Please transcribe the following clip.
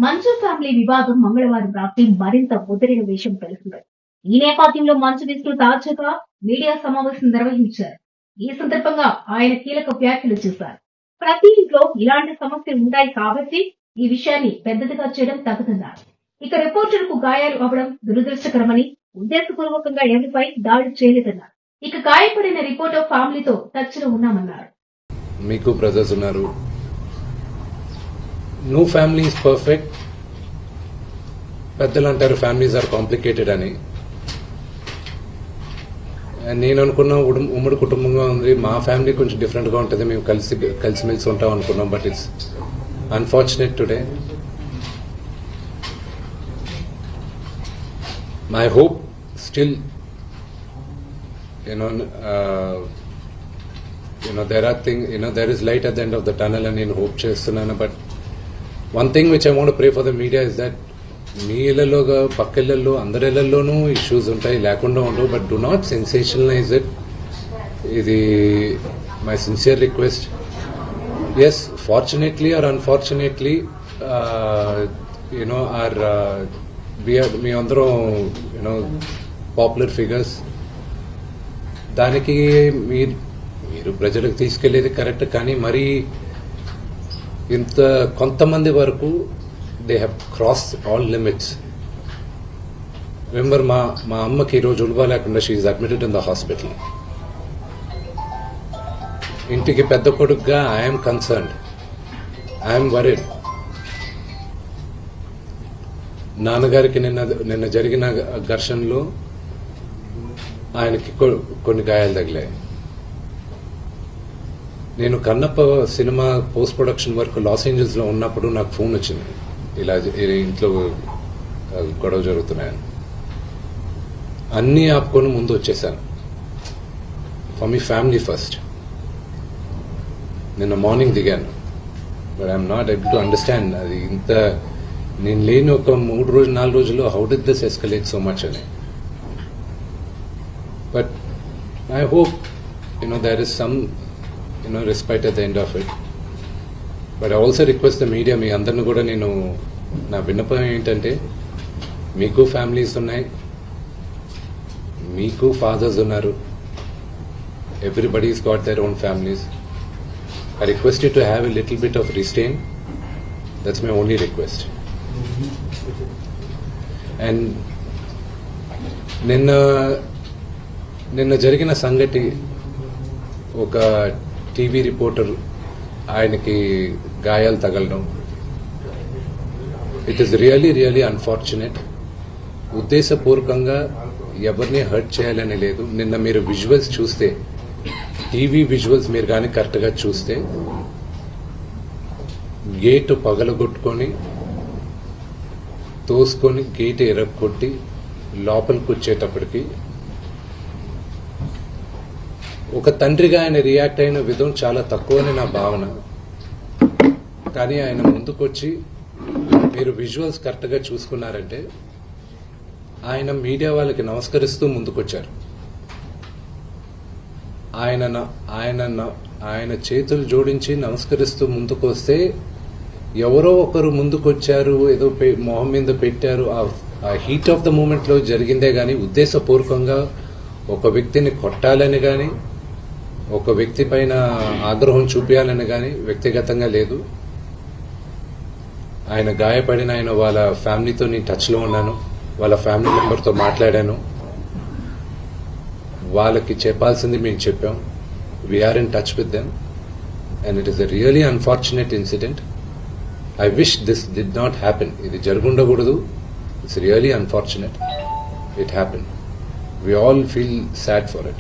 మంచు ఫ్యామిలీ వివాదం మంగళవారం రాత్రి మరింత ముదిరిన విషయం తెలిసింది. ఈ నేపథ్యంలో మంచు విష్ణు తాజాగా మీడియా సమావేశం నిర్వహించారు. ఈ సందర్భంగా ఆయన కీలక వ్యాఖ్యలు చేశారు. ప్రతి ఇంట్లో ఇలాంటి సమస్యలు ఉంటాయి కాబట్టి ఈ విషయాన్ని పెద్దదిగా చేయడం తగదన్నారు. ఇక రిపోర్టర్కు గాయాలు అవ్వడం దురదృష్టకరమని, ఉద్దేశపూర్వకంగా ఎవరిపై దాడి చేయలేదన్నారు. ఇక గాయపడిన రిపోర్టర్ ఫ్యామిలీతో టచ్ లో ఉన్నామన్నారు. మీకు బ్రదర్స్ ఉన్నారు. No family is perfect. పెద్దలు అంటారు ఫ్యామిలీస్ ఆర్ కాంప్లికేటెడ్ అని. నేను అనుకున్నా ఉమ్మడి కుటుంబంగా ఉంది, మా ఫ్యామిలీ కొంచెం డిఫరెంట్గా ఉంటుంది, మేము కలిసిమెలిసి ఉంటాం అనుకున్నాం. But it's unfortunate today. My hope still there is light at the end of the tunnel అని నేను హోప్ చేస్తున్నాను. But one thing which I want to pray for the media is that మీ ఇళ్లలో పక్క ఇళ్లలో అందరి ఇళ్లలోనూ ఇష్యూస్ ఉంటాయి, లేకుండా ఉండవు. But do not sensationalise it. ఇది my sincere request. Yes, fortunately or unfortunately మీ అందరం పాపులర్ ఫిగర్స్. దానికి మీరు ప్రజలకు తీసుకెళ్లేది కరెక్ట్, కానీ మరి ఇంత కొంతమంది వరకు they have cross all limits. Remember, మా అమ్మకి ఈరోజు ఉల్వా లేకుండా she is admitted in the hospital. ఇంటికి పెద్ద కొడుకుగా ఐఎమ్ కన్సర్న్డ్, ఐఎమ్ వరీడ్. నాన్నగారికి నిన్న జరిగిన ఘర్షణలో ఆయనకి కొన్ని గాయాలు తగిలాయి. నేను Kannappa cinema post production work Los Angeles లో ఉన్నప్పుడు నాకు ఫోన్ వచ్చింది, ఇలా ఇంట్లో గొడవ జరుగుతున్నాయని. అన్నీ ఆపుకొని ముందు వచ్చేసాను. For me family first. నిన్న మార్నింగ్ దిగాను. But I'm not able to understand అది ఇంత నేను లేని ఒక 3-4 రోజుల్లో how did this escalate so much అని. But I hope there is some respite at the end of it. But I also request the media, మీ అందరిని కూడా నేను నా విన్నపం ఏంటంటే, మీకు ఫ్యామిలీస్ ఉన్నాయి, మీకు ఫాదర్స్ ఉన్నారు, everybody's got their own families. I request you to have a little bit of restraint. That's my only request. And నిన్న జరిగిన సంగతి, ఒక టీవీ రిపోర్టర్ ఆయనకి గాయాలు తగలడం, ఇట్ ఈస్ రియలీ అన్ఫార్చునేట్. ఉద్దేశపూర్వకంగా ఎవరిని హర్ట్ చేయాలని లేదు. నిన్న మీరు విజువల్స్ చూస్తే, టీవీ విజువల్స్ మీరు కానీ కరెక్ట్గా చూస్తే, గేటు పగలగొట్టుకొని తోసుకొని గేటు ఎరగొట్టి లోపలికి వచ్చేటప్పటికి ఒక తండ్రిగా ఆయన రియాక్ట్ అయిన విధం చాలా తక్కువని నా భావన. కానీ ఆయన ముందుకొచ్చి, మీరు విజువల్స్ కరెక్ట్గా చూసుకున్నారంటే, ఆయన మీడియా వాళ్ళకి నమస్కరిస్తూ ముందుకొచ్చారు. ఆయన చేతులు జోడించి నమస్కరిస్తూ ముందుకొస్తే, ఎవరో ఒకరు ముందుకొచ్చారు, ఏదో మొహం మీద పెట్టారు. ఆ హీట్ ఆఫ్ ద మూమెంట్ లో జరిగిందే గాని ఉద్దేశపూర్వకంగా ఒక వ్యక్తిని కొట్టాలని గాని, ఒక వ్యక్తి పైన ఆగ్రహం చూపించాలని గాని వ్యక్తిగతంగా లేదు. ఆయన గాయపడిన వాళ్ళ ఫ్యామిలీతో నేను టచ్ లో ఉన్నాను, వాళ్ళ ఫ్యామిలీ మెంబర్తో మాట్లాడాను. వాళ్ళకి చెప్పాల్సింది మేము చెప్పాం. We're in touch with them and it is a really unfortunate incident. I wish this did not happen. ఇది జరుగుండకూడదు. It's really unfortunate. It happen. We all feel sad for it.